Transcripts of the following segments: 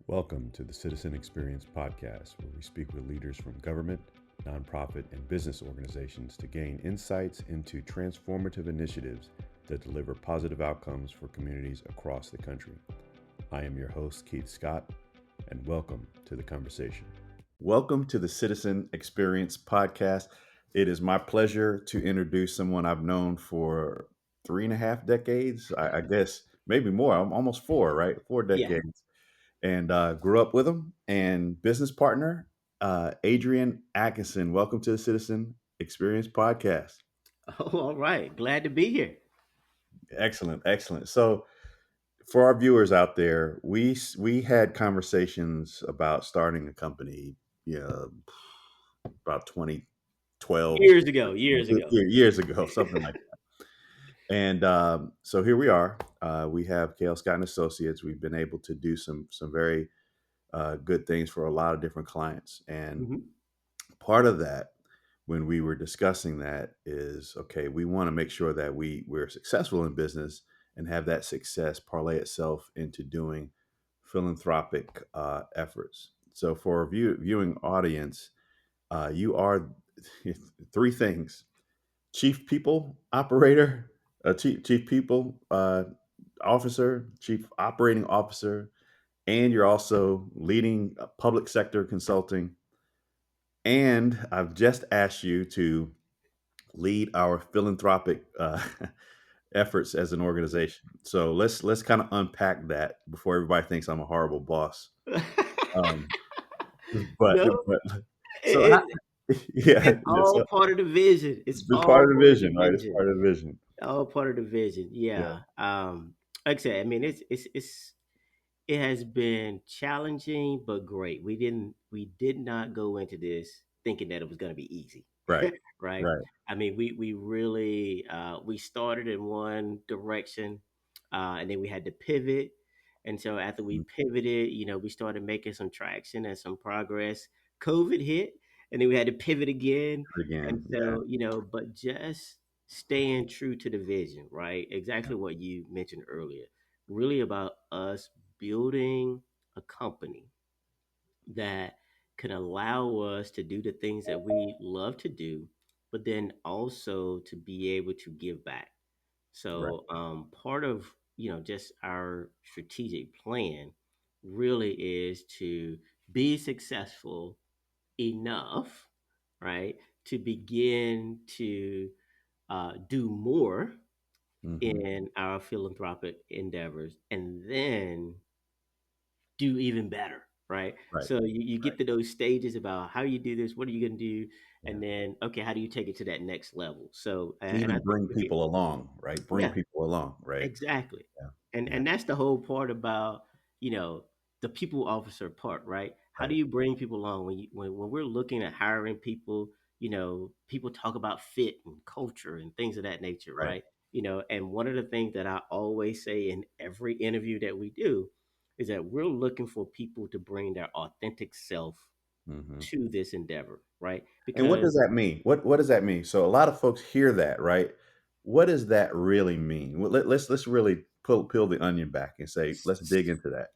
Welcome to the Citizen Experience Podcast, where we speak with leaders from government, nonprofit, and business organizations to gain insights into transformative initiatives that deliver positive outcomes for communities across the country. I am your host, Keith Scott, and welcome to the conversation. Welcome to the Citizen Experience Podcast. It is my pleasure to introduce someone I've known for 3.5 decades, I guess maybe more. I'm almost four, right? Four Yeah. decades and grew up with him. And business partner, Adrian Atkinson. Welcome to the Citizen Experience Podcast. Oh, all right. Glad to be here. Excellent, excellent. So, for our viewers out there, we had conversations about starting a company, yeah, about 2012, Years ago. years ago, something like that. And so here we are. We have KL Scott and Associates. We've been able to do some very good things for a lot of different clients, and hmm part of that when we were discussing that is okay, we want to make sure that we're successful in business and have that success parlay itself into doing philanthropic efforts. So for a viewing audience, you are three things: chief people operator, chief people officer, chief operating officer, and you're also leading public sector consulting. And I've just asked you to lead our philanthropic efforts as an organization. So let's kind of unpack that before everybody thinks I'm a horrible boss. Um, but No, but so it, yeah, it's all part of the vision. It's it's all part of the part of the vision, right? It's vision. part of the vision. All part of the vision. Yeah, Yeah. Like I said, I mean, it has been challenging but great. We did not go into this thinking that it was going to be easy, right, right? right. I mean, we really we started in one direction, and then we had to pivot. And so after we Mhm. pivoted, we started making some traction and some progress. COVID hit, and then we had to pivot again. And Again, yeah, so, but just staying true to the vision, right? Exactly what you mentioned earlier. Really about us building a company that can allow us to do the things that we love to do, but then also to be able to give back. right. So part of just our strategic plan really is to be successful enough, right, to begin to do more Hmm. in our philanthropic endeavors, and then do even better, right? Right, So you right. get to those stages about how you do this, what are you going to do, Yeah. and then okay, how do you take it to that next level? So and I Even think bring people along, right? Bring yeah, people along, right? exactly. Yeah, And yeah, and that's the whole part about, the people officer part, right? How do right, you bring people along when we're looking at hiring people, people talk about fit and culture and things of that nature, right. right? And one of the things that I always say in every interview that we do is that we're looking for people to bring their authentic self Hmm. to this endeavor, right? And what does Because that mean? What does that mean? So a lot of folks hear that, right? What does that really mean? Well, let's really peel the onion back and say, let's dig into that.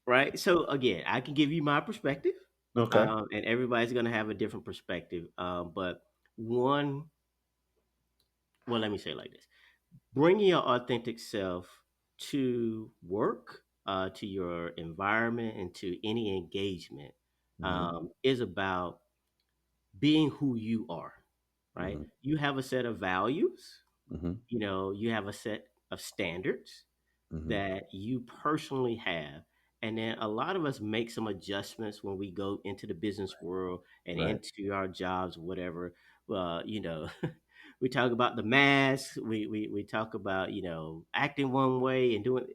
right? So again, I can give you my perspective, Okay. and everybody's going to have a different perspective. But one, well, let me say it like this: bringing your authentic self to work, to your environment, and to any engagement Hmm. is about being who you are. Right? Hmm. You have a set of values. Hmm. You have a set of standards Hmm. that you personally have. And then a lot of us make some adjustments when we go into the business world and Right. into our jobs, whatever. We talk about the mask, we talk about, acting one way and doing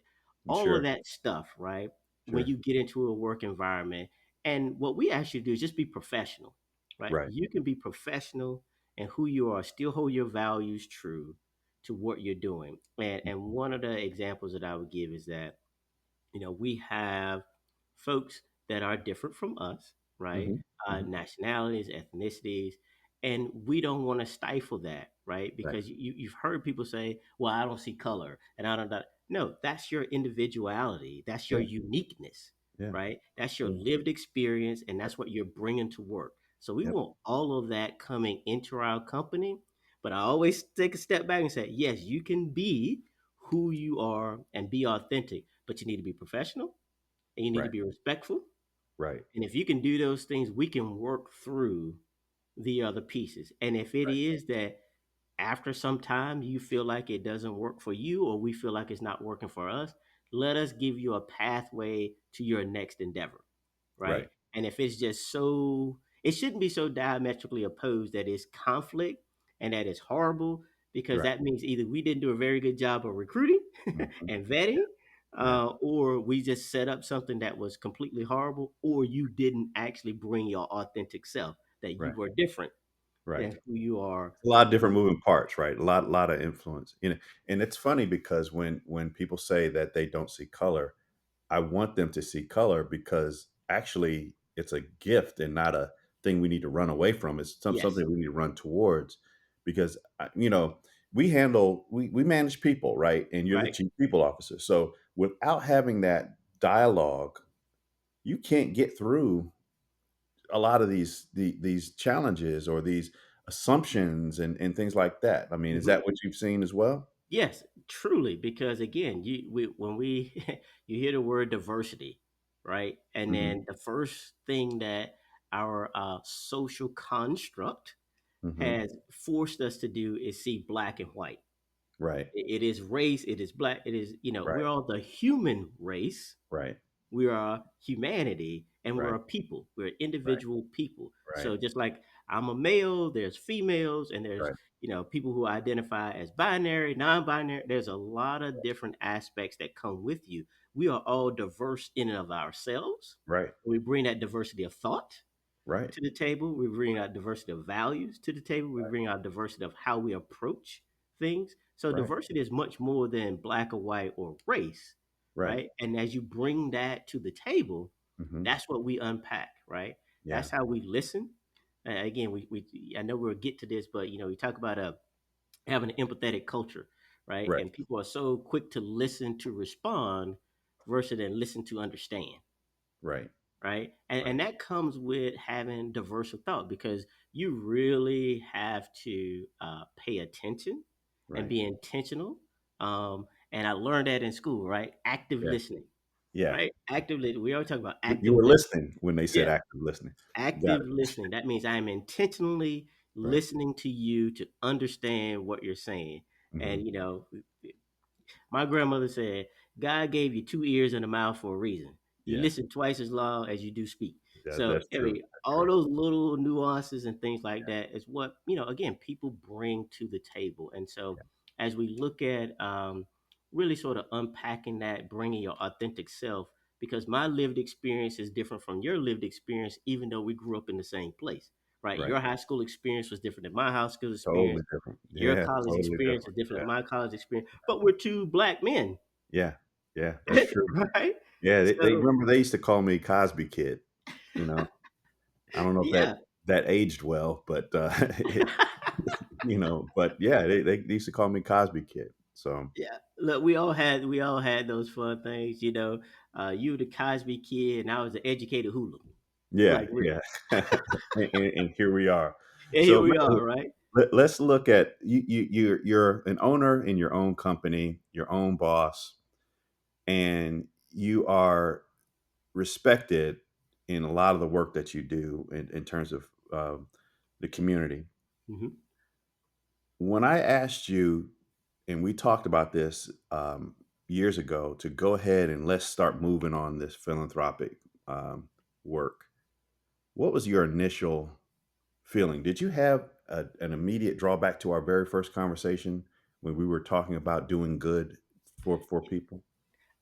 all of Sure. that stuff, right? When Sure. you get into a work environment. And what we ask you to do is just be professional, right? Right. You can be professional and who you are, still hold your values true to what you're doing. And one of the examples that I would give is that, we have folks that are different from us, right? Hmm. Hmm. Nationalities, ethnicities, and we don't want to stifle that, right? Right. Because you've heard people say, "Well, I don't see color," and I don't. No, that's your individuality. That's your Yeah. uniqueness, Yeah. right? That's your Yeah. lived experience, and Right. that's what you're bringing to work. So we Yep. want all of that coming into our company. But I always take a step back and say, yes, you can be who you are and be authentic, but you need to be professional and you need to Right. be respectful. Right. And if you can do those things, we can work through the other pieces. And if it Right. is that after some time you feel like it doesn't work for you or we feel like it's not working for us, let us give you a pathway to your next endeavor, right? Right. And if it's just so, it shouldn't be so diametrically opposed that it's conflict and that it's horrible, because Right. that means either we didn't do a very good job of recruiting Mhm. and vetting, Yeah. or we just set up something that was completely horrible, or you didn't actually bring your authentic self, that you Right. were different Right. than who you are. A lot of different Working. moving parts, right? A lot of influence, and it's funny because when people say that they don't see color, I want them to see color because actually it's a gift and not a thing we need to run away from. It's Yes, something we need to run towards because we manage people, right? And you're the right. chief people officer. So without having that dialogue, you can't get through a lot of these challenges or these assumptions and things like that. I mean, is Mhm. that what you've seen as well? Yes, truly, because again, when we you hear the word diversity, right? And Mhm. then the first thing that our social construct Mhm. has forced us to do is see black and white. Right. It is race, it is black, it is, we're Right. all the human race, Right. we are humanity, and we're Right. a people, we're Right. individual people. Right. So just like I'm a male, there's females, and there's, Right. people who identify as binary, non-binary. There's a lot of different aspects that come with you. We are all diverse in and of ourselves. Right. We bring that diversity of thought Right. to the table. We bring our diversity of values to the table. We bring our diversity of how we approach things. So Right. diversity is much more than black or white or race, Right. right? And as you bring that to the table, Mhm. that's what we unpack, right? Yeah. That's how we listen. Again, I know we'll get to this, but we talk about having an empathetic culture, right? Right. And people are so quick to listen to respond versus than listen to understand, Right. right? And Right. and that comes with having diverse of thought, because you really have to pay attention and Right. be intentional. And I learned that in school, right? Active Yeah. listening, Yeah. right? Active listening. We always talk about You active were listening. listening when they said Yeah, active listening. Got active it. listening. That means I'm intentionally Right. listening to you to understand what you're saying. And Mhm. my grandmother said, God gave you two ears and a mouth for a reason. You Yeah. listen twice as loud as you do speak. So, That's true. That's all true. those little nuances and things like that is what, again, people bring to the table. And so, Yeah. as we look at really sort of unpacking that, bringing your authentic self, because my lived experience is different from your lived experience, even though we grew up in the same place, right? Right. Your high school experience was different than my high school experience. Totally different. Your Yeah, college totally experience is different. different Yeah. than my college experience, but we're two black men, Yeah. Yeah, that's true. right? Yeah, they So, remember they used to call me Cosby Kid, you know? I don't know if that yeah, that aged well, but, but yeah, they used to call me Cosby Kid. So, yeah. Look, we all had those fun things, You were the Cosby kid, and I was the educated hooligan. yeah, Like, really. yeah. And here we are. And here So, we man, are, right? let's look at you're an owner in your own company, your own boss, and you are respected in a lot of the work that you do in terms of the community. Hmm. When I asked you, and we talked about this years ago, to go ahead and let's start moving on this philanthropic work, what was your initial feeling? Did you have an immediate drawback to our very first conversation when we were talking about doing good for people?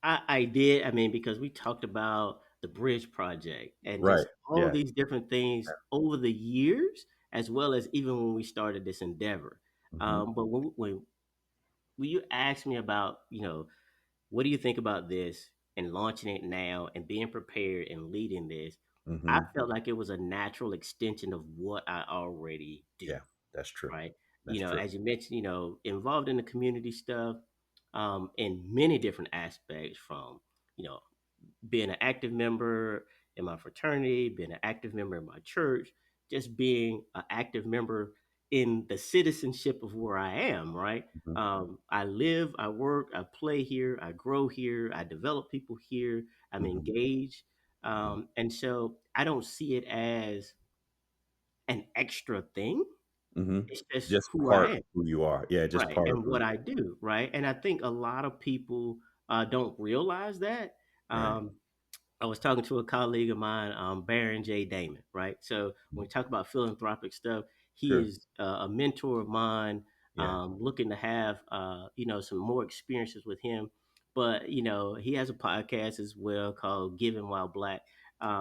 I did. I mean, because we talked about the bridge project and Right. just all Yeah. these different things over the years, as well as even when we started this endeavor. Hmm. But when you asked me about, what do you think about this and launching it now and being prepared and leading this, I Hmm. felt like it was a natural extension of what I already do, Yeah. That's true. right? That's true. As you mentioned, involved in the community stuff, in many different aspects, from, you know, being an active member in my fraternity, being an active member in my church, just being an active member in the citizenship of where I am, right? Mhm. I live, I work, I play here, I grow here, I develop people here, I'm Mhm. engaged. Mhm. And so I don't see it as an extra thing. Mhm. It's just Just who I part am, of who you are. Yeah, just right? part of And who what you I do, right? And I think a lot of people don't realize that. are. Right. Um, I was talking to a colleague of mine, Baron J. Damon, right? So when Mhm. we talk about philanthropic stuff, he Sure. is a mentor of mine. Yeah. Looking to have some more experiences with him, but he has a podcast as well called Giving While Black,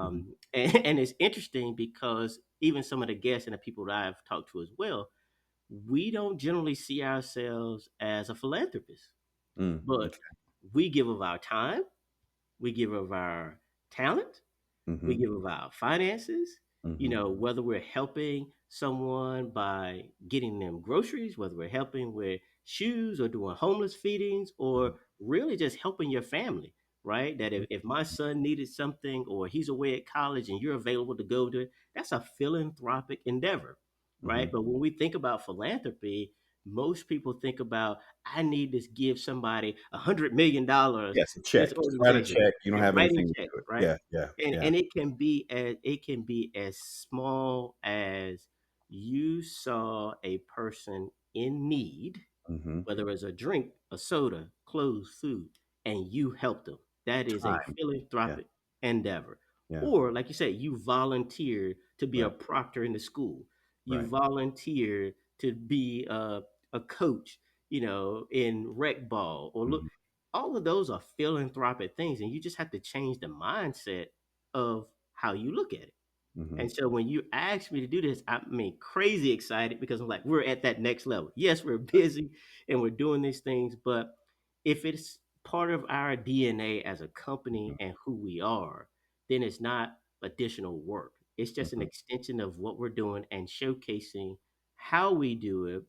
Mhm. and it's interesting because even some of the guests and the people that I've talked to as well, we don't generally see ourselves as a philanthropist, Mm. but Okay. we give of our time, we give of our talent, we Mhm. give of our finances, Mhm. whether we're helping someone by getting them groceries, whether we're helping with shoes or doing homeless feedings, Mhm. or really just helping your family, right? That Mhm. if my son needed something or he's away at college and you're available to go to it, that's a philanthropic endeavor, right? Mhm. But when we think about philanthropy, most people think about, I need to give somebody $100 million Yes, a to this check. Just write a organization. check. You don't You're have writing anything to checks, do it. right? Yeah, yeah, and yeah. and it can be as small as you saw a person in need, Mhm. whether it's a drink, a soda, clothes, food, and you help them. That is a Time. Yeah, philanthropic endeavor. yeah. Or, like you said, you volunteer to be a Right, proctor in the school. You right. volunteer to be a coach, in rec ball. Or look, Mhm. all of those are philanthropic things, and you just have to change the mindset of how you look at it. Mhm. And so when you ask me to do this, I mean, crazy excited because I'm like, we're at that next level. Yes, we're busy and we're doing these things, but if it's part of our DNA as a company Mhm. and who we are, then it's not additional work. It's just an Mhm. extension of what we're doing and showcasing how we do it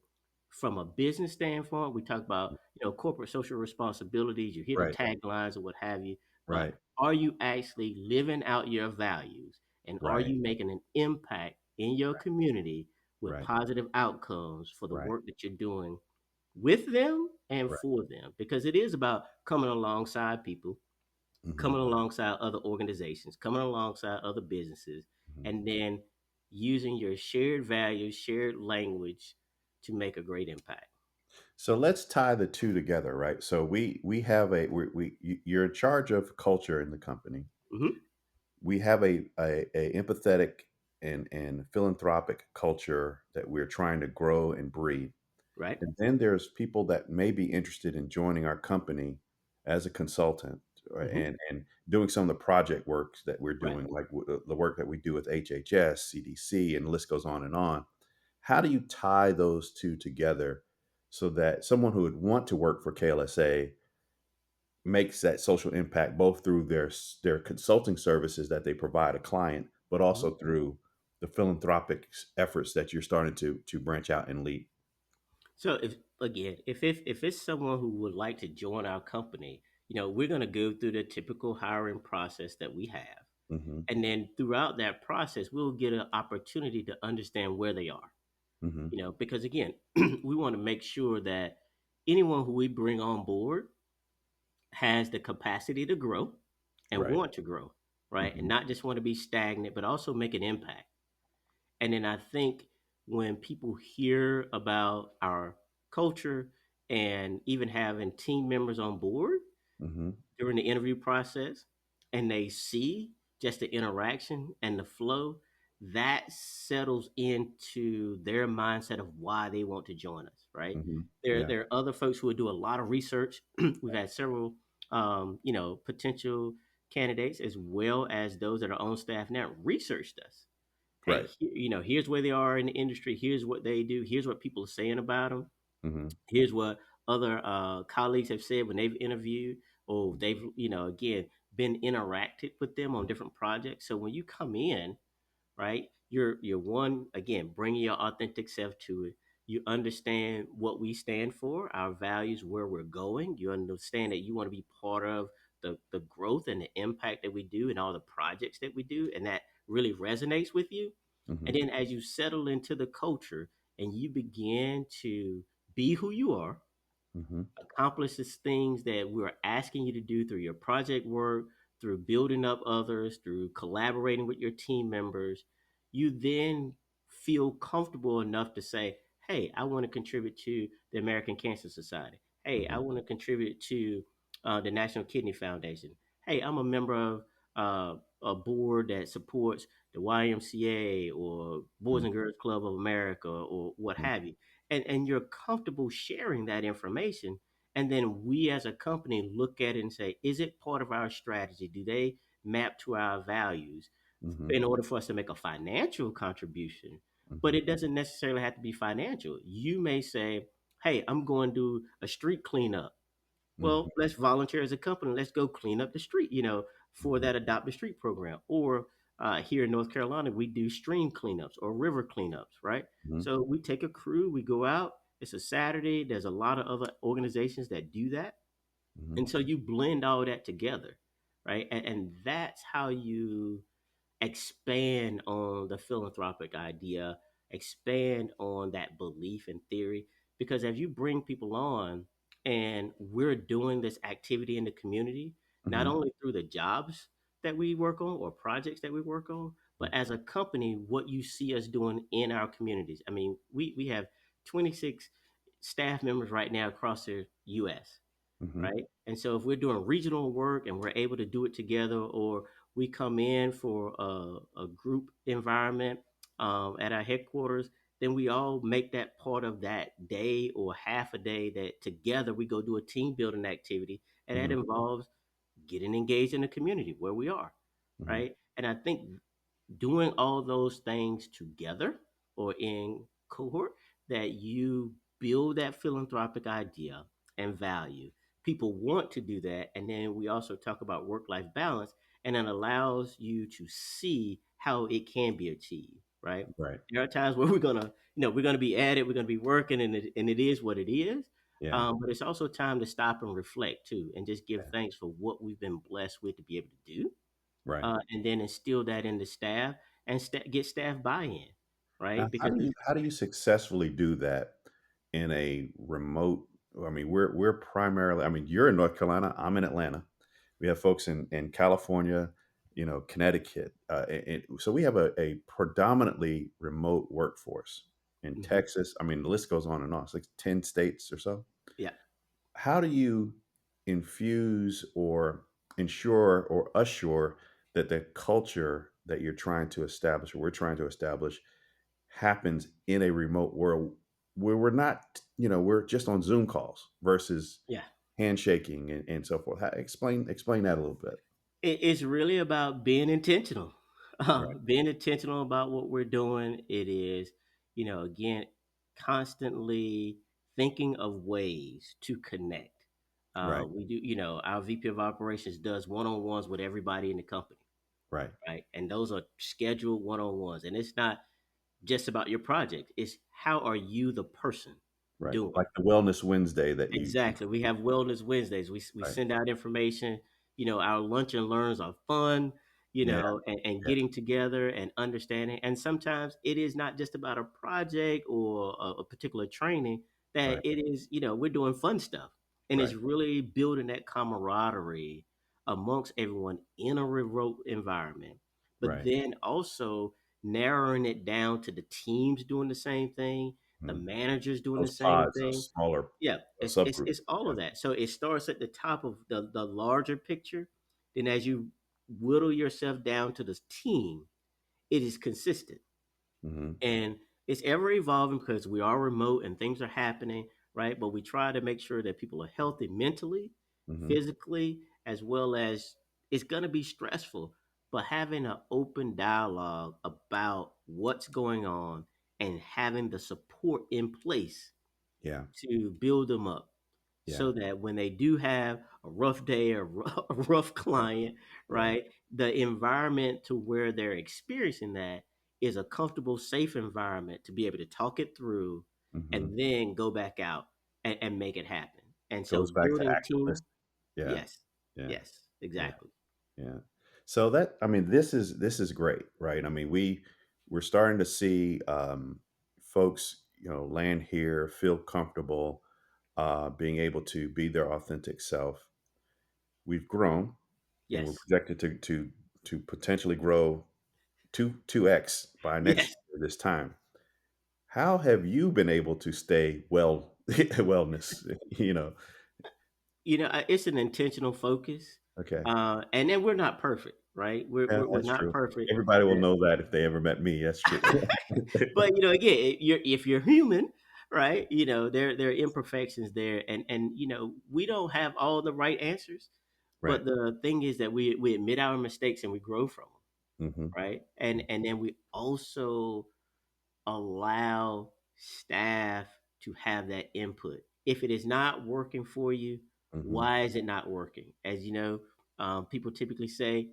from a business standpoint. We talk about, corporate social responsibilities. You hear the Right, taglines or what have you, but right, are you actually living out your values? And are right, you making an impact in your community with right, positive outcomes for the right, work that you're doing with them and right. for them? Because it is about coming alongside people, Mhm. coming alongside other organizations, coming alongside other businesses, Mhm. and then using your shared values, shared language to make a great impact. So let's tie the 2 together, right? So we have a you're in charge of culture in the company. Hmm. We have a empathetic and philanthropic culture that we're trying to grow and breed. Right? And then there's people that may be interested in joining our company as a consultant, right, Hmm. and doing some of the project works that we're Right. doing, like the work that we do with HHS, CDC, and the list goes on and on. How do you tie those 2 together so that someone who would want to work for KLSA makes that social impact both through their consulting services that they provide a client, but Mhm. also through the philanthropic efforts that you're starting to branch out and lead? So if it's someone who would like to join our company, we're going to go through the typical hiring process that we have. Mhm, And then throughout that process, we'll get an opportunity to understand where they are, mhm, because again, we want to make sure that anyone who we bring on board has the capacity to grow and right, want to grow, right? And mhm, not just want to be stagnant, but also make an impact. And then I think when people hear about our culture and even having team members on board mhm, during the interview process, and they see just the interaction and the flow, that settles into their mindset of why they want to join us, right? mhm, There, yeah, there are other folks who will do a lot of research. We've had several, potential candidates as well as those that are on staff now researched us. Hey, right, here's where they are in the industry. Here's what they do. Here's what people are saying about them. mhm, Here's what other colleagues have said when they've interviewed or they've, again, been interacted with them on different projects. So when you come in, right, you're one, again, bringing your authentic self to it. You understand what we stand for, our values, where we're going. You understand that you want to be part of the growth and the impact that we do and all the projects that we do, and that really resonates with you. And Mhm. then as you settle into the culture and you begin to be who you are, Mhm. accomplishes things that we're asking you to do through your project work, through building up others, through collaborating with your team members, you then feel comfortable enough to say, hey, I want to contribute to the American Cancer Society. Hey, I Mhm. want to contribute to the National Kidney Foundation. Hey, I'm a member of a board that supports the YMCA or Boys Mhm. and Girls Club of America or what Mhm. have you. And you're comfortable sharing that information, and then we as a company look at it and say, is it part of our strategy? Do they map to our values Mhm. in order for us to make a financial contribution? But Mhm. it doesn't necessarily have to be financial. You may say, hey, I'm going to do a street cleanup. Well, Mhm. let's volunteer as a company. Let's go clean up the street, for Mhm. that Adopt a Street program. Or here in North Carolina, we do stream cleanups or river cleanups, right? Mhm. So we take a crew, we go out. It's a Saturday. There's a lot of other organizations that do that, Mhm. and so you blend all that together, right? And that's how you expand on the philanthropic idea, expand on that belief and theory. Because as you bring people on and we're doing this activity in the community, not Mhm. only through the jobs that we work on or projects that we work on, but as a company, what you see us doing in our communities. I mean, we have 26 staff members right now across the US, Mhm. right? And so if we're doing regional work and we're able to do it together, or we come in for a group environment at our headquarters, then we all make that part of that day or half a day that together we go do a team building activity, and that Mhm. involves getting engaged in the community where we are, Mhm. right? And I think doing all those things together or in cohort, that you build that philanthropic idea and value. People want to do that. And then we also talk about work life balance, and it allows you to see how it can be achieved, right? Right. There are times where we're gonna be at it, we're gonna be working, and it is what it is. Yeah. But it's also time to stop and reflect too, and just give Yeah. thanks for what we've been blessed with to be able to do, Right. and then instill that in the staff and get staff buy-in, Now, right? how Because do you successfully do that in a remote? I mean, we're primarily. I mean, you're in North Carolina. I'm in Atlanta. We have folks in California, Connecticut, and so we have a predominantly remote workforce in mhm, Texas. I mean, the list goes on and on. It's like 10 states or so. yeah, How do you infuse or ensure or assure that the culture that you're trying to establish or we're trying to establish happens in a remote world where we're not, we're just on Zoom calls versus yeah. handshaking and so forth. Explain that a little bit. It's really about being intentional. Right. Being intentional about what we're doing. It is, again, constantly thinking of ways to connect. Right. We do, our VP of operations does one-on-ones with everybody in the company, Right. right? And those are scheduled one-on-ones. And it's not just about your project. It's how are you the person Right. doing Like it? the Wellness Wednesday that you Exactly. We have Wellness Wednesdays. We right. send out information. Our lunch and learns are fun, Yeah. and Yeah. getting together and understanding. And sometimes it is not just about a project or a particular training, that Right. it is, we're doing fun stuff. And Right. it's really building that camaraderie amongst everyone in a remote environment. But Right. then also narrowing it down to the teams doing the same thing, the Mhm. managers doing the Those same pods, thing. those smaller Yeah, it's subgroups. it's all Yeah. of that. So it starts at the top of the larger picture. Then as you whittle yourself down to the team, it is consistent. Mhm. And it's ever evolving because we are remote and things are happening, right? But we try to make sure that people are healthy mentally, Mhm. physically, as well as it's going to be stressful. But having an open dialogue about what's going on and having the support in place Yeah. to build them up, Yeah. so that when they do have a rough day or a rough Right. client, Yeah. right, the environment to where they're experiencing that is a comfortable, safe environment to be able to talk it through Mhm. and then go back out and make it happen. And so Goes back to building active team, listening. Yeah. yes, Yeah. yes, Yeah. exactly. Yeah. So that I mean, this is great, right? I mean, we're starting to see folks, land here, feel comfortable, being able to be their authentic self. We've grown, and we're Yes. projected to potentially grow two x by next Yes. year this time. How have you been able to stay well wellness? It's an intentional focus, Okay. and then we're not perfect, right? We're Yeah, we're, we're that's not true. perfect. Everybody will know that if they ever met me. That's true. But again, if you're human, right? There are imperfections there, and we don't have all the right answers. Right. But the thing is that we admit our mistakes and we grow from Hmm. them, right? And then we also allow staff to have that input. If it is not working for you, Hmm. why is it not working? As you know, people typically say,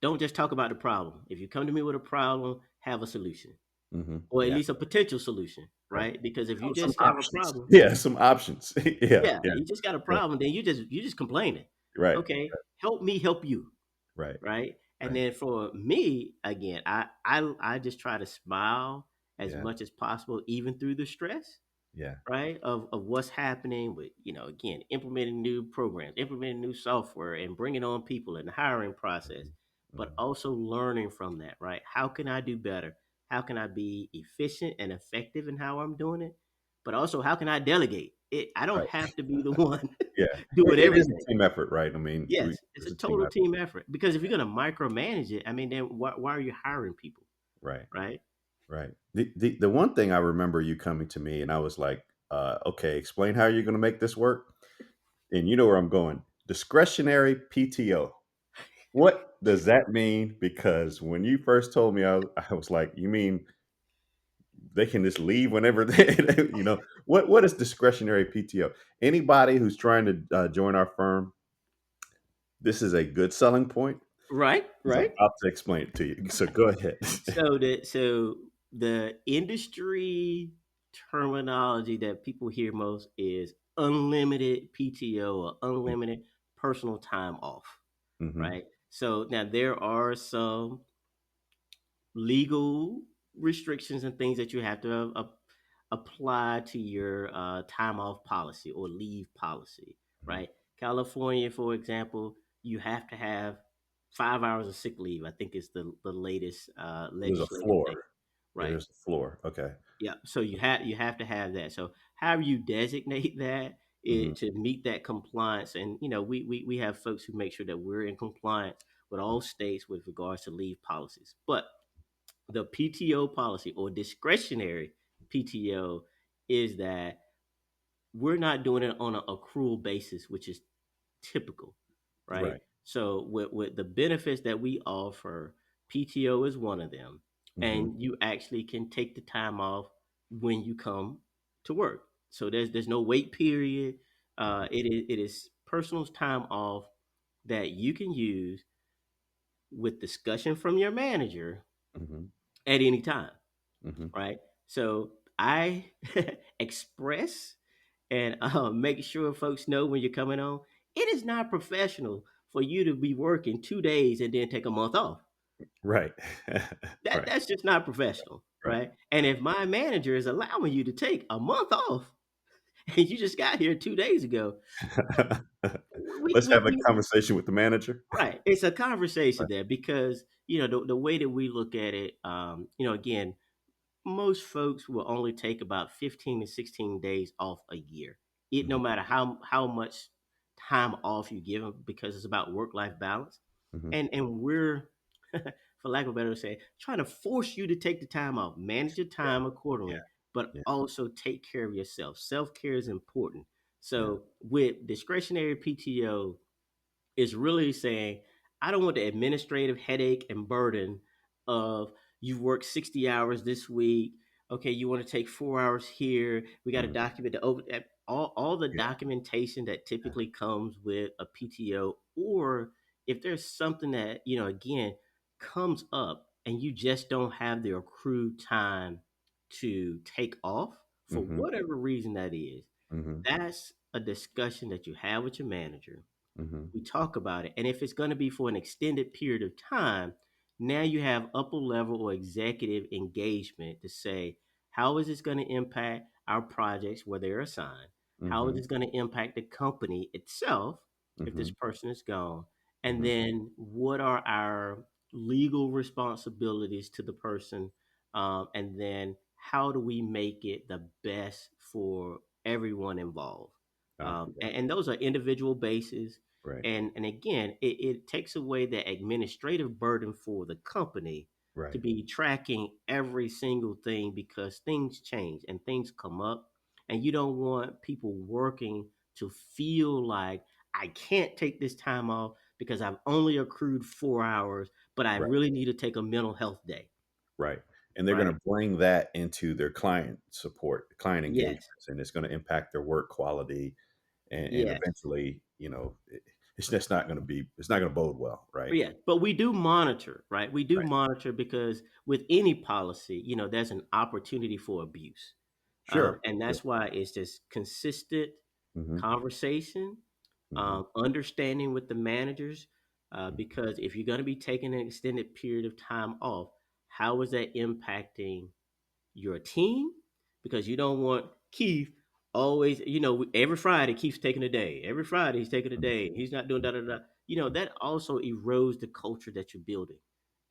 don't just talk about the problem. If you come to me with a problem, have a solution, Hmm. or at Yeah. least a potential solution, Right. right? Because if you Some just have a options. problem, Yeah, some options. Yeah, yeah, yeah, you just got a yeah. problem, then you just complaining. Right, Okay, help me help you, right, right? And right. then for me, again, I just try to smile as Yeah, much as possible, even through the stress, yeah. right? Of what's happening with, again, implementing new programs, implementing new software, and bringing on people in the hiring process, Mhm, but mhm. also learning from that, right? How can I do better? How can I be efficient and effective in how I'm doing it? But also, how can I delegate it? I don't Right. have to be the one Yeah. doing It is a everything. team effort, right? I mean, Yes, it's a it's a team total effort. team effort. Because if you're going to micromanage it, I mean, then why are you hiring people, Right, right? right. The one thing I remember you coming to me and I was like, "Okay, explain how you're gonna make this work." And you know where I'm going. Discretionary PTO. What does that mean? Because when you first told me, I was like, "You mean they can just leave whenever what is discretionary PTO? Anybody who's trying to join our firm, this is a good selling point Right, because I'm right. about to explain it to you. So go ahead. So the industry terminology that people hear most is unlimited PTO or unlimited personal time off, Hmm. right? So now there are some legal restrictions and things that you have to apply to your time off policy or leave policy, Hmm. right? California, for example, you have to have 5 hours of sick leave. I think is the latest There's a legislative floor. thing, Yeah, right? there's a floor. Okay. Yeah. So you have to have that. So how you designate that Hmm. to meet that compliance, and we have folks who make sure that we're in compliance with all states with regards to leave policies, but the PTO policy or discretionary PTO is that we're not doing it on an accrual basis, which is typical, right? Right. So with the benefits that we offer, PTO is one of them, Hmm. and you actually can take the time off when you come to work. So there's no wait period. It is personal time off that you can use with discussion from your manager Hmm. at any time, Hmm. right? So I express and make sure folks know when you're coming on. It is not professional for you to be working 2 days and then take a month off. Right. That Right. that's just not professional, Right. right? And if my manager is allowing you to take a month off and you just got here 2 days ago, we Let's we, have a we conversation with the manager. right. It's a conversation Right. there because the way that we look at it, again, most folks will only take about 15 to 16 days off a year. It no Hmm. matter how much time off you give them because it's about work life balance. Hmm. And we're for lack of a better say, trying to force you to take the time off, manage your Yeah. time accordingly, but Yeah. also take care of yourself. Self-care is important. Yeah. So with discretionary PTO, is really saying, I don't want the administrative headache and burden of you've worked 60 hours this week. Okay, you want to take 4 hours here. We got to Mhm. document all the Yeah. documentation that Yeah. typically comes with a PTO. Or if there's something that, again, comes up and you just don't have the accrued time to take off for Mhm. whatever reason that is, Mhm. that's a discussion that you have with your manager Mhm. We talk about it. And if it's going to be for an extended period of time, now you have upper level or executive engagement to say, how is this going to impact our projects where they're assigned? How is Mhm. this going to impact the company itself if this Mhm. person is gone? And Mhm. then what are our legal responsibilities to the person? And then how do we make it the best for everyone involved? Yeah. And those are individual bases, Right. and again, it takes away the administrative burden for the company to Right. be tracking every single thing, because things change and things come up, and you don't want people working to feel like, I can't take this time off because I've only accrued 4 hours, but I Right. really need to take a mental health day, Right. And they're right? gonna bring that into their client support, client Yes, engagements, and it's gonna impact their work quality, and yes. eventually, it's just not gonna it's not gonna bode well, right? Yeah, but we do monitor, right? We do Right. monitor because with any policy, there's an opportunity for abuse. Sure. And Sure. that's why it's just consistent Mhm. conversation, Mhm. understanding with the managers. Mhm. Because if you're going to be taking an extended period of time off, how is that impacting your team? Because you don't want Keith always, every Friday Keith's taking a day. Every Friday he's taking a Mhm. day. He's not doing Mhm. da da da. That also erodes the culture that you're building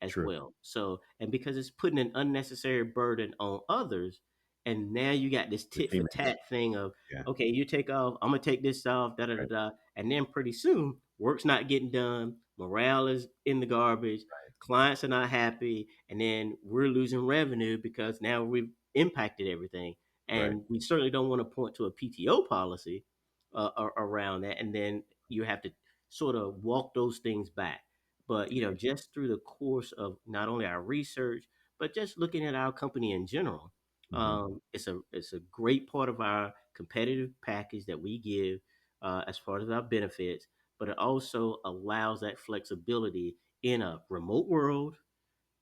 as True. well. So, and because it's putting an unnecessary burden on others, and now you got this Your tit for teammates. tat thing of, Yeah. okay, you take off, I'm gonna take this off, da da da Right. da, and then pretty soon work's not getting done, morale is in the garbage, clients are not happy, and then we're losing revenue because now we've impacted everything. Right. And we certainly don't want to point to a PTO policy around that, and then you have to sort of walk those things back. But just through the course of not only our research, but just looking at our company in general, Mhm. it's a great part of our competitive package that we give as part of our benefits. But it also allows that flexibility in a remote world,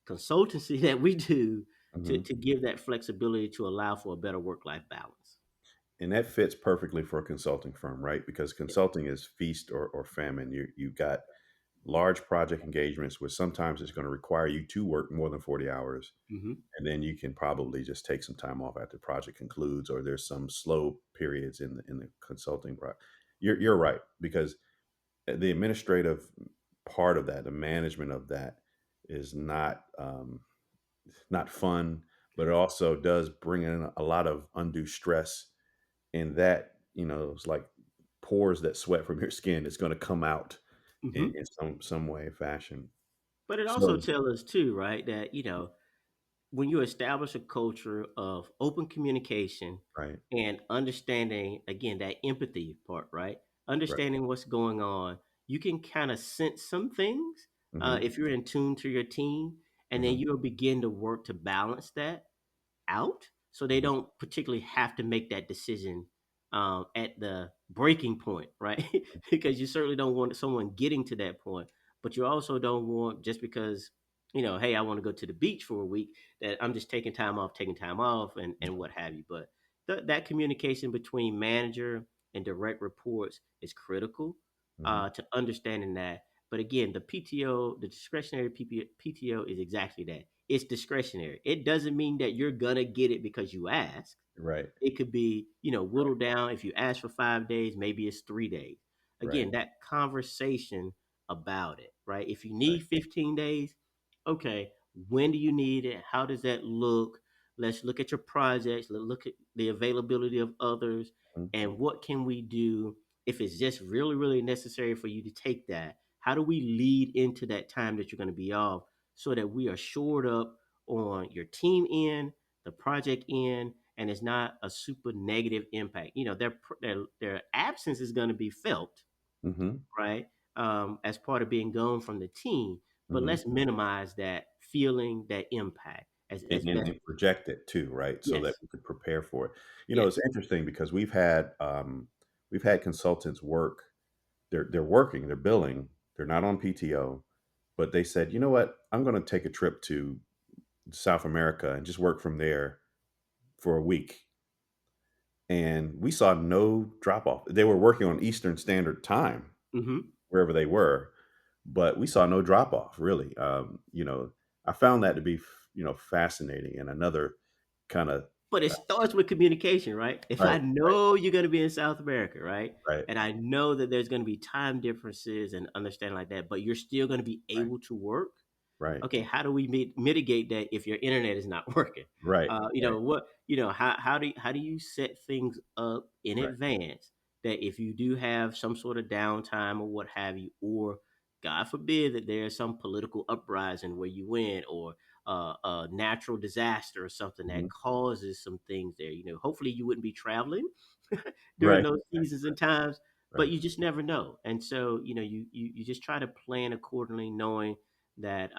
consultancy that we do, to, Mhm. to give that flexibility to allow for a better work life balance. And that fits perfectly for a consulting firm, right? Because Yeah. consulting is feast or famine. You've got large project engagements where sometimes it's going to require you to work more than 40 hours. Hmm. And then you can probably just take some time off after the project concludes, or there's some slow periods in the consulting You're right, because the administrative part of that, the management of that, is not fun, but it also does bring in a lot of undue stress. And that, it's like pores that sweat from your skin. It's going to come out Hmm. in some way, fashion. But it also So, tells us too, right, that when you establish a culture of open communication right, and understanding, again, that empathy part, right? right. Understanding what's going on, you can kind of sense some things Hmm. if you're in tune to your team, and then Hmm. you'll begin to work to balance that out, so they Hmm. don't particularly have to make that decision at the breaking point, right? Because you certainly don't want someone getting to that point, but you also don't want, just because hey, I want to go to the beach for a week, that I'm just taking time off, and what have you. But that communication between manager and direct reports is critical Hmm. to understanding that. But again, the PTO, the discretionary PTO, is exactly that. It's discretionary. It doesn't mean that you're gonna get it because you ask. Right, It could be, whittled down. If you ask for 5 days, maybe it's 3 days. right, Again, that conversation about it, right? If you right. need 15 days, okay, when do you need it? How does that look? Let's look at your projects. Let's look at the availability of others, Mhm. and what can we do if it's just really, really necessary for you to take that? How do we lead into that time that you're going to be off, so that we are shored up on your team end, the project end, and it's not a super negative impact. Their absence is going to be felt, Mhm, right? As part of being gone from the team, but mhm. let's minimize that feeling, that impact as And best. and project it too, right? So that Yes, we could prepare for it. It's yes. interesting because we've had consultants work. They're working, they're billing, they're not on PTO, but they said, "You know what? I'm gonna take a trip to South America and just work from there for a week." And we saw no drop off. They were working on Eastern Standard Time, Hmm. wherever they were, but we saw no drop off really. I found that to be fascinating and another kind of But it starts with communication, right? If I right, know you're gonna be in South America, right? right, And I know that there's gonna be time differences and understanding like that, but you're still gonna be right, able to work. right, Okay, how do we mitigate that if your internet is not working? right, right, How do you set things up in right, advance that if you do have some sort of downtime or what have you, or God forbid that there's some political uprising where you win, or a natural disaster or something that mhm, causes some things there. Hopefully you wouldn't be traveling during right, those right, seasons and times, but right, you just never know. And so, you just try to plan accordingly, knowing that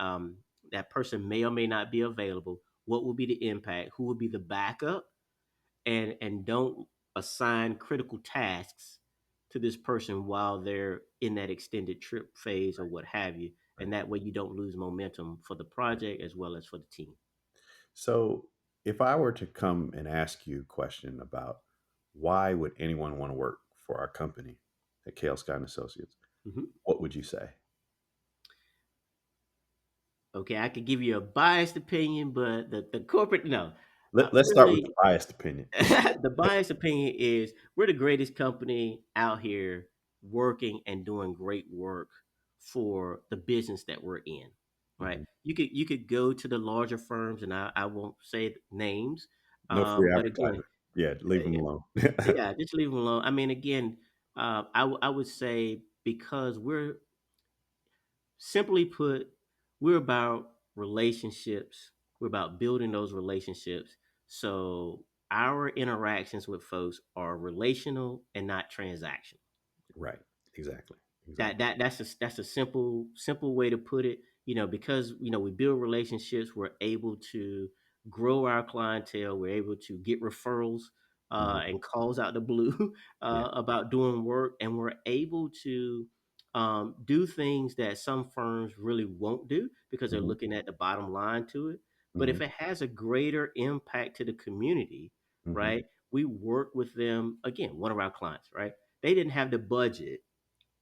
that person may or may not be available. What will be the impact? Who will be the backup? And don't assign critical tasks to this person while they're in that extended trip phase or what have you. right, And that way you don't lose momentum for the right. project as well as for the team. So, if I were to come and ask you a question about why would anyone want to work for our company at Kale Scott and Associates, Mhm. what would you say? Okay, I could give you a biased opinion, but the corporate, no, Let's start with the really, biased opinion. the biased opinion is we're the greatest company out here working and doing great work for the business that we're in. Right? Mhm. You could go to the larger firms, and I won't say names, No free but again, advertising. Yeah, leave them yeah, alone. yeah, just leave them alone. I mean, again, I would say because we're simply put, we're about relationships. We're about building those relationships. So our interactions with folks are relational and not transactional. Right. Exactly. That Exactly. that that's a simple way to put it. Because we build relationships, we're able to grow our clientele. We're able to get referrals Mhm. and calls out the blue Yeah. about doing work, and we're able to do things that some firms really won't do because they're Mhm. looking at the bottom line to it. But Mhm. if it has a greater impact to the community, Mhm. right? We work with them again. One of our clients, right? They didn't have the budget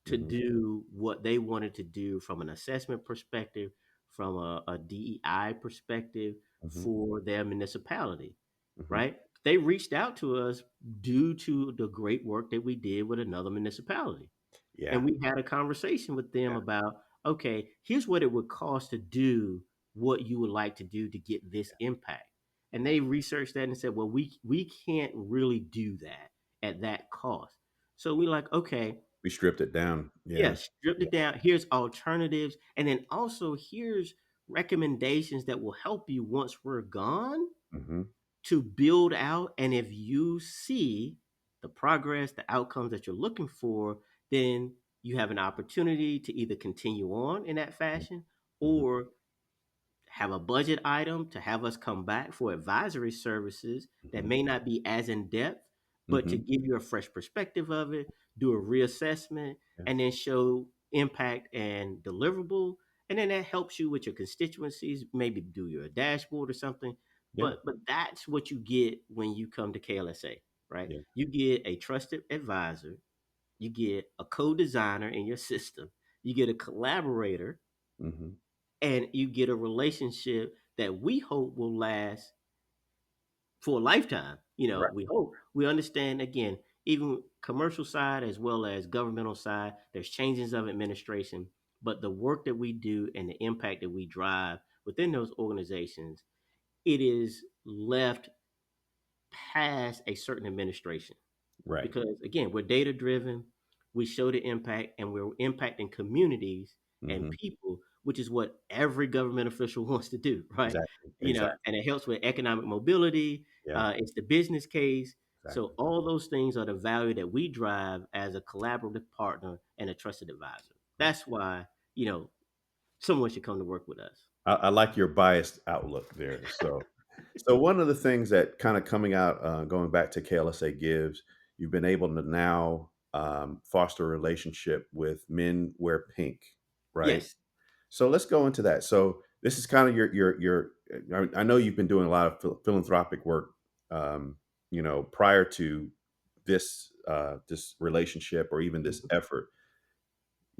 to Mhm. do what they wanted to do from an assessment perspective, from a DEI perspective Mhm. for their municipality, Mhm. right? They reached out to us due to the great work that we did with another municipality. Yeah. And we had a conversation with them Yeah. about, okay, here's what it would cost to do what you would like to do to get this impact. And Yeah. they researched that and said, well, we can't really do that at that cost. So we like, okay, We stripped it down. yeah, Yeah. stripped Yeah. it down. Here's alternatives. And then also here's recommendations that will help you once we're gone Mhm. to build out. And if you see the progress, the outcomes that you're looking for, then you have an opportunity to either continue on in that Mhm. fashion Mhm. or have a budget item to have us come back for advisory services that Mhm. may not be as in depth, but to Mhm. give you a fresh perspective of it, do a reassessment, Yeah. and then show impact and deliverable. And then that helps you with your constituencies, maybe do your dashboard or something. Yeah. But that's what you get when you come to KLSA, right? Yeah. You get a trusted advisor, you get a co-designer in your system, you get a collaborator, Mhm. and you get a relationship that we hope will last for a lifetime. Right. We hope. We understand, again, even commercial side as well as governmental side, there's changes of administration, but the work that we do and the impact that we drive within those organizations, it is left past a certain administration. Right. Because again, we're data driven, we show the impact, and we're impacting communities and Mhm. people, which is what every government official wants to do, right? Exactly. Exactly. And it helps with economic mobility. Yeah. It's the business case. So Exactly. all those things are the value that we drive as a collaborative partner and a trusted advisor. Right. That's why someone should come to work with us. I like your biased outlook there. So one of the things that kind of coming out, going back to KLSA Gives, you've been able to now foster a relationship with Men Wear Pink, right? Yes. So let's go into that. So this is kind of your. I know you've been doing a lot of philanthropic work, prior to this relationship or even this Mhm. effort.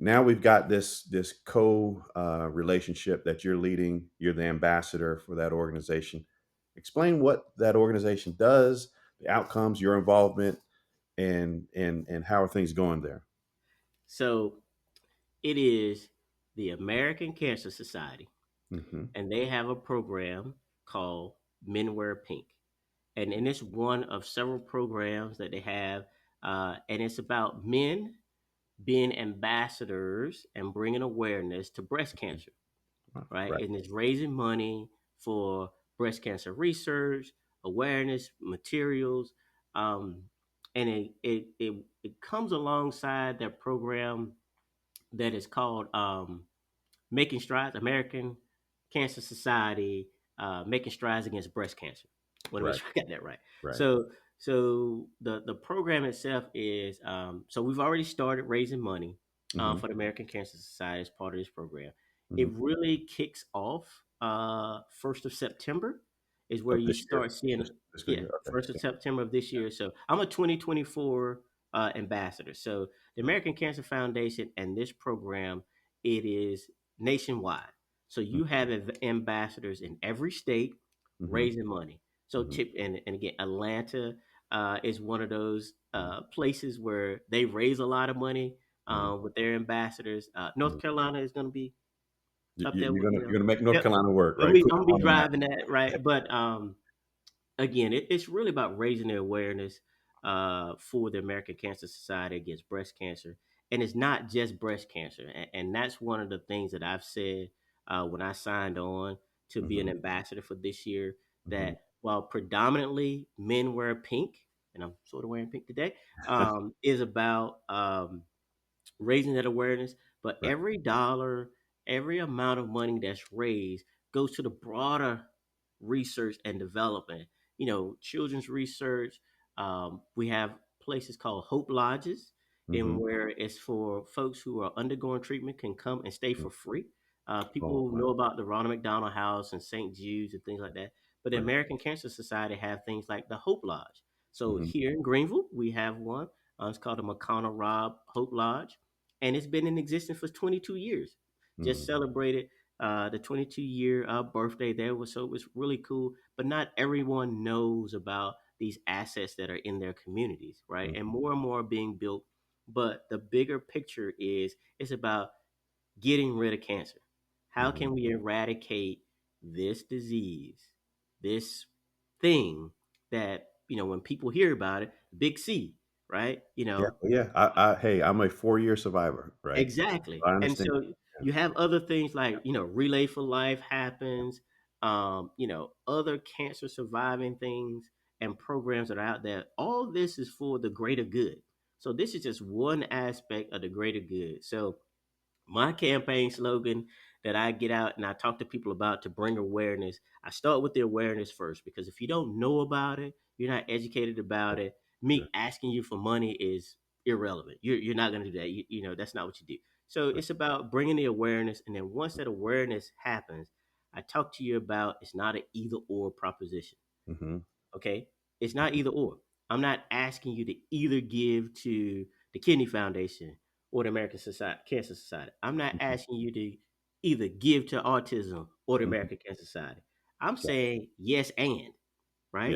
now we've got this co relationship that you're leading. You're the ambassador for that organization. Explain what that organization does, the outcomes, your involvement, and how are things going there? So it is the American Cancer Society, Hmm. and they have a program called Men Wear Pink. And it's one of several programs that they have. And it's about men being ambassadors and bringing awareness to breast cancer, right? Right. And it's raising money for breast cancer research, awareness, materials. Um, and it comes alongside that program that is called Making Strides, American Cancer Society, Making Strides Against Breast Cancer. I want to make Right. sure I got that right. Right. So the program itself is so we've already started raising money Hmm. for the American Cancer Society as part of this program. Hmm. It really kicks off 1st of September is where Of you this year, start seeing, this fiscal yeah, year. Okay. 1st of September of this year. So I'm a 2024 ambassador. So the American Cancer Foundation and this program, it is nationwide. So you have ambassadors in every state Hmm. raising money. So Hmm. tip and again, Atlanta is one of those places where they raise a lot of money Hmm. with their ambassadors. North Carolina is going to be up there with You're gonna make North Yep. Carolina work, right? Put I'm gonna them be on the map. driving that right, but again, it's really about raising the awareness for the American Cancer Society against breast cancer, and it's not just breast cancer, and that's one of the things that I've said when I signed on to be an Hmm. ambassador for this year. Hmm. That while predominantly men wear pink, and I'm sort of wearing pink today, is about raising that awareness. But Right. every dollar, every amount of money that's raised goes to the broader research and development. You know, children's research. We have places called Hope Lodges, in Hmm. where it's for folks who are undergoing treatment can come and stay for free. Oh, People wow. know about the Ronald McDonald House and St. Jude's and things like that. But the Right. American Cancer Society have things like the Hope Lodge. So Hmm. here in Greenville, we have one. It's called the McConnell Robb Hope Lodge, and it's been in existence for 22 years. Just Hmm. celebrated the 22-year birthday there was, so it was really cool. But not everyone knows about these assets that are in their communities, right? And Hmm. more are being built. But the bigger picture is it's about getting rid of cancer. How Hmm. can we eradicate this disease, this thing that, when people hear about it, big C, right? Yeah. Yeah. Hey, I'm a 4-year survivor, right? Exactly. I And understand. so you have other things like, Relay for Life happens, other cancer surviving things and programs that are out there. All this is for the greater good. So this is just one aspect of the greater good. So my campaign slogan that I get out and I talk to people about to bring awareness, I start with the awareness first, because if you don't know about it, you're not educated Yeah. about it. Sure. Me asking you for money is irrelevant. You're not going to do that. That's not what you do. So Right. it's about bringing the awareness. And then once that awareness happens, I talk to you about it's not an either or proposition. Hmm. Okay. It's not either or. I'm not asking you to either give to the Kidney Foundation or the American Cancer Society. I'm not Hmm. asking you to either give to autism or the Hmm. American Cancer Society. I'm Got saying yes and, Yes. right?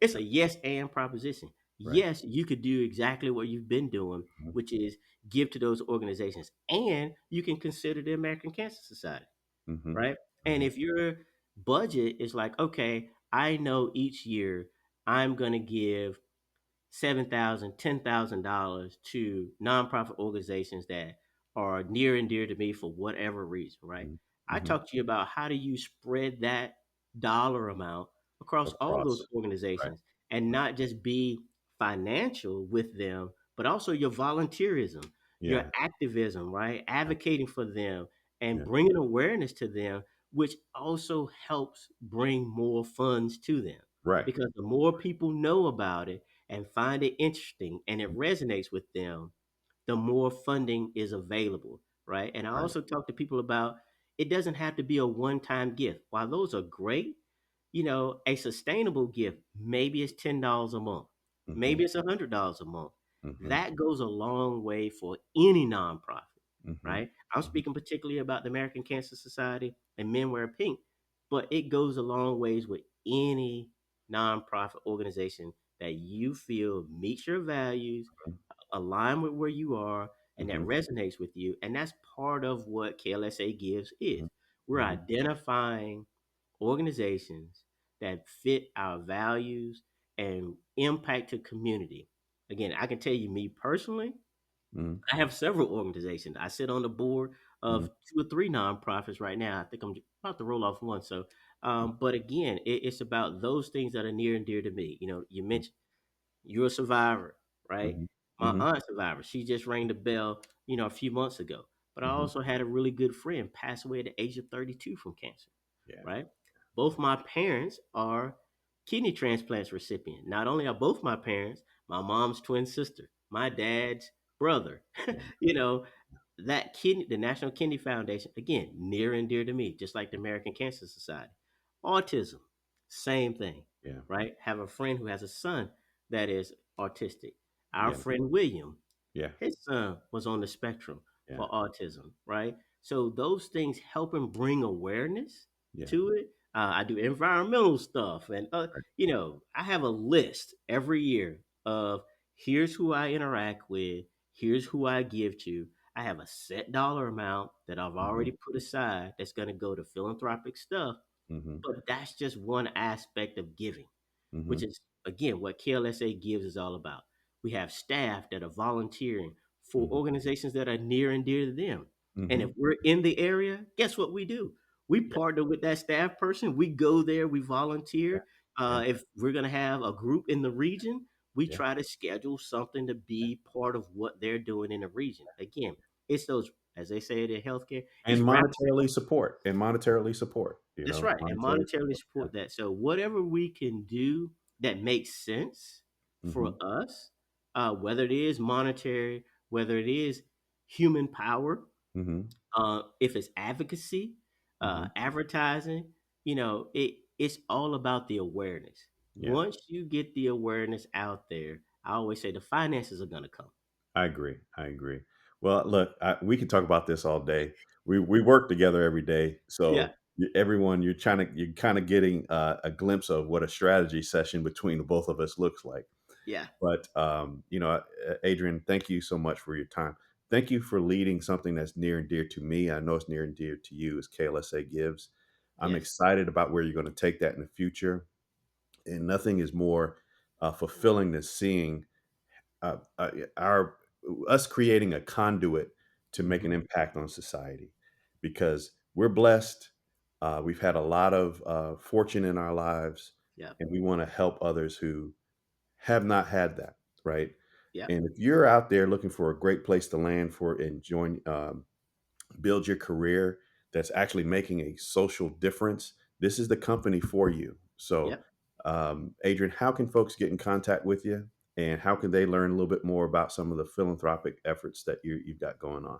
It's Yes. a yes and proposition. Right. Yes, you could do exactly what you've been doing, Mhm. which is give to those organizations. And you can consider the American Cancer Society, Mhm. right? And Mhm. if your budget is like, okay, I know each year I'm going to give $7,000, $10,000 to nonprofit organizations that are near and dear to me for whatever reason, right? Mhm. I Mhm. talk to you about how do you spread that dollar amount across all those Across. Right. organizations and Right. not just be financial with them, but also your volunteerism, your Yeah. activism, right? Advocating for them and Yeah. bringing awareness to them, which also helps bring more funds to them. Right. Because the more people know about it, and find it interesting and it Mhm. resonates with them, the more funding is available, right? And I Right. also talk to people about it doesn't have to be a one time gift. While those are great, a sustainable gift, maybe it's $10 a month, Mhm. maybe it's $100 a month. Mhm. That goes a long way for any nonprofit. Mhm. right? I'm Mhm. speaking particularly about the American Cancer Society and Men Wear Pink, but it goes a long ways with any nonprofit organization that you feel meets your values, align with where you are, and that Mhm. resonates with you. And that's part of what KLSA Gives Mhm. is. We're Mhm. identifying organizations that fit our values and impact the community. Again, I can tell you, me personally, Mhm. I have several organizations. I sit on the board Mhm. of two or three nonprofits right now. I think I'm about to roll off one. So, but again, it's about those things that are near and dear to me. You know, you mentioned you're a survivor, right? Mhm. My Mhm. aunt's survivor. She just rang the bell, a few months ago. But I Mhm. also had a really good friend pass away at the age of 32 from cancer, Yeah. right? Both my parents are kidney transplants recipient. Not only are both my parents, my mom's twin sister, my dad's brother. Yeah. you know, that kidney, the National Kidney Foundation, again, near and dear to me, just like the American Cancer Society. Autism, same thing, Yeah. right? Have a friend who has a son that is autistic. Our Yeah. friend William, Yeah. his son was on the spectrum Yeah. for autism, right? So those things help him bring awareness Yeah. to it. I do environmental stuff, and Right. I have a list every year of here's who I interact with, here's who I give to. I have a set dollar amount that I've Mhm. already put aside that's going to go to philanthropic stuff, Mhm. but that's just one aspect of giving, which Mhm. is again what KLSA Gives is all about. We have staff that are volunteering for Mhm. organizations that are near and dear to them. And if Mhm. we're in the area, guess what we do? We Yeah. partner with that staff person. We go there, we Yeah. volunteer. Yeah. If we're going to have a group in the region, we Yeah. try to schedule something to be part of what they're doing in the region. Again, it's those, as they say it in healthcare, it's And rapid. monetarily support, That's right, and monetarily monetarily support. Yeah. support that. So whatever we can do that makes sense for Mhm. us, whether it is monetary, whether it is human power, Mhm. if it's advocacy, Mhm. advertising, it's all about the awareness. Yeah. Once you get the awareness out there, I always say the finances are gonna come. I agree. I agree. Well, look, we could talk about this all day. We work together every day, Yeah, so everyone, you're kind of getting a glimpse of what a strategy session between the both of us looks like. yeah, But Adrian, thank you so much for your time. Thank you for leading something that's near and dear to me. I know it's near and dear to you. Is KLSA Gives. I'm yes, excited about where you're going to take that in the future, and nothing is more fulfilling than seeing our us creating a conduit to make an hmm, impact on society, because we're blessed. We've had a lot of fortune in our lives, yeah, and we want to help others who have not had that, right? yeah. And if you're out there looking for a great place to land for and join, build your career that's actually making a social difference, this is the company for you. So, Yep. Adrian, how can folks get in contact with you, and how can they learn a little bit more about some of the philanthropic efforts that you've got going on?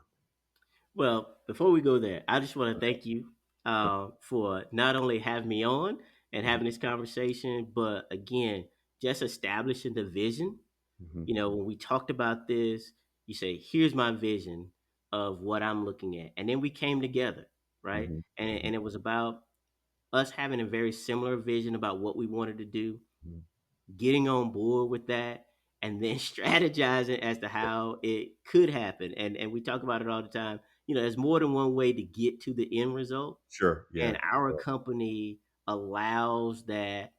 Well, before we go there, I just want to thank you for not only having me on and Mhm. having this conversation, but again, just establishing the vision. Mhm. When we talked about this, you say, "Here's my vision of what I'm looking at," and then we came together, right? Mhm. And Mhm. it was about us having a very similar vision about what we wanted to do, Mhm. getting on board with that, and then strategizing as to how it could happen. And we talk about it all the time. There's more than one way to get to the end result, Sure. and Yeah. our company allows that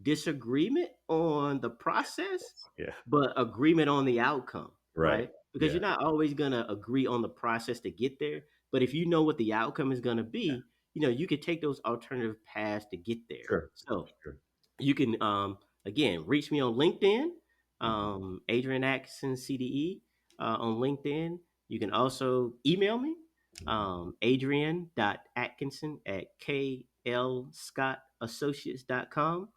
disagreement on the process, Yeah. but agreement on the outcome, Right. right? Because Yeah. you're not always gonna agree on the process to get there, but if you know what the outcome is gonna Yeah. be, you can take those alternative paths to get there. Sure. So Sure. you can again reach me on LinkedIn, Mhm. Adrian Atkinson CDE on LinkedIn. You can also email me, Mhm. Adrian.atkinson at klscottassociates.com.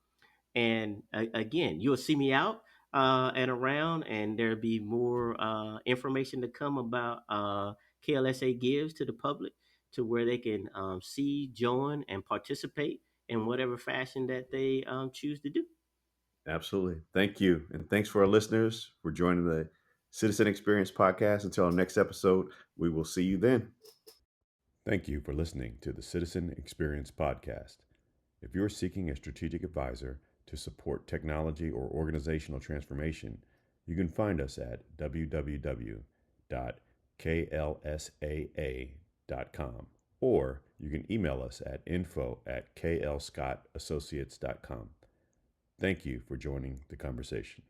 And again, you'll see me out and around, and there'll be more information to come about KLSA Gives to the public, to where they can see, join, and participate in whatever fashion that they choose to do. Absolutely. Thank you. And thanks for our listeners for joining the Citizen Experience Podcast. Until our next episode, we will see you then. Thank you for listening to the Citizen Experience Podcast. If you're seeking a strategic advisor to support technology or organizational transformation, you can find us at www.klsaa.com, or you can email us at info@klscottassociates.com. Thank you for joining the conversation.